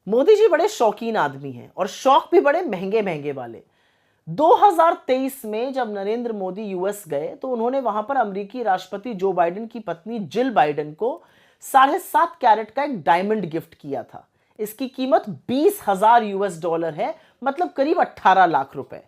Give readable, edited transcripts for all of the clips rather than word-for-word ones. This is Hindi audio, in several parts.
मोदी जी बड़े शौकीन आदमी हैं और शौक भी बड़े महंगे महंगे वाले। 2023 में जब नरेंद्र मोदी यूएस गए तो उन्होंने वहां पर अमेरिकी राष्ट्रपति जो बाइडेन की पत्नी जिल बाइडेन को 7.5 कैरेट का एक डायमंड गिफ्ट किया था। इसकी कीमत 20,000 यूएस डॉलर है, मतलब करीब 18 लाख रुपए।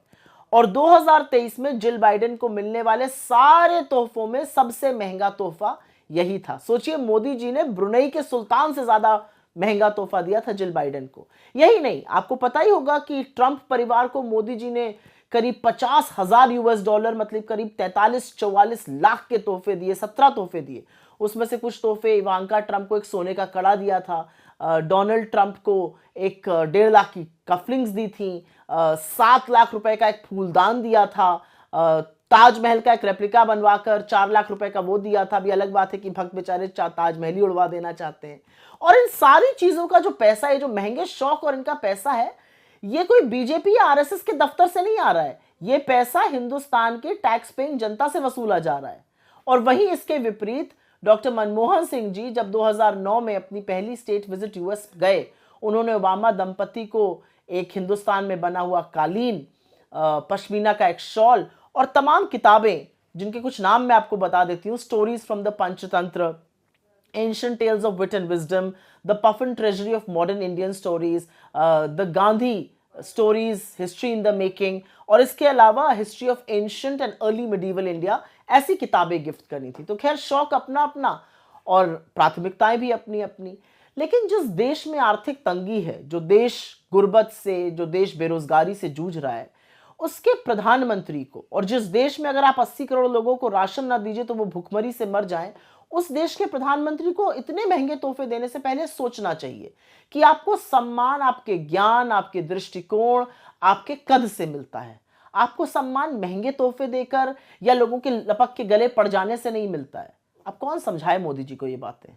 और 2023 में जिल बाइडेन को मिलने वाले सारे तोहफों में सबसे महंगा तोहफा यही था। सोचिए, मोदी जी ने ब्रुनेई के सुल्तान से ज्यादा महंगा तोहफा दिया था जिल बाइडेन को। यही नहीं, आपको पता ही होगा कि ट्रंप परिवार को मोदी जी ने करीब 50,000 यूएस डॉलर, मतलब करीब 43-44 लाख के तोहफे दिए, 17 तोहफे दिए। उसमें से कुछ तोहफे, इवांका ट्रंप को एक सोने का कड़ा दिया था, डोनाल्ड ट्रंप को एक 1.5 लाख की कफलिंग्स दी थी, 7 लाख रुपए का एक फूलदान दिया था, ताजमहल का एक रेप्लिका बनवाकर 4 लाख रुपए का वो दिया था। अभी अलग बात है कि भक्त बेचारे ताजमहल ही उड़वा देना चाहते हैं। और इन सारी चीजों का जो पैसा है, जो महंगे शौक और इनका पैसा है, ये कोई बीजेपी या आरएसएस के दफ्तर से नहीं आ रहा है। ये पैसा हिंदुस्तान के टैक्स पेइंग जनता से वसूला जा रहा है। और वहीं इसके विपरीत डॉक्टर मनमोहन सिंह जी जब 2009 में अपनी पहली स्टेट विजिट यूएस गए, उन्होंने ओबामा दंपति को एक हिंदुस्तान में बना हुआ कालीन, पश्मीना का एक शॉल और तमाम किताबें, जिनके कुछ नाम मैं आपको बता देती हूँ: stories from the Panchatantra, Ancient Tales of Wit and Wisdom, The Puffin Treasury of Modern Indian Stories, The Gandhi Stories, History in the Making, और इसके अलावा History of Ancient and Early Medieval India, ऐसी किताबें गिफ्ट करनी थी। तो खैर, शौक अपना अपना और प्राथमिकताएं भी अपनी अपनी। लेकिन जिस देश में आर्थिक तंगी है, जो देश गुर्बत से, जो देश बेरोजगारी से जूझ रहा है, उसके प्रधानमंत्री को, और जिस देश में अगर आप 80 करोड़ लोगों को राशन ना दीजिए तो वो भूखमरी से मर जाएं, उस देश के प्रधानमंत्री को इतने महंगे तोहफे देने से पहले सोचना चाहिए कि आपको सम्मान आपके ज्ञान, आपके दृष्टिकोण, आपके कद से मिलता है। आपको सम्मान महंगे तोहफे देकर या लोगों के लपक के गले पड़ जाने से नहीं मिलता है। अब कौन समझाए मोदी जी को ये बातें।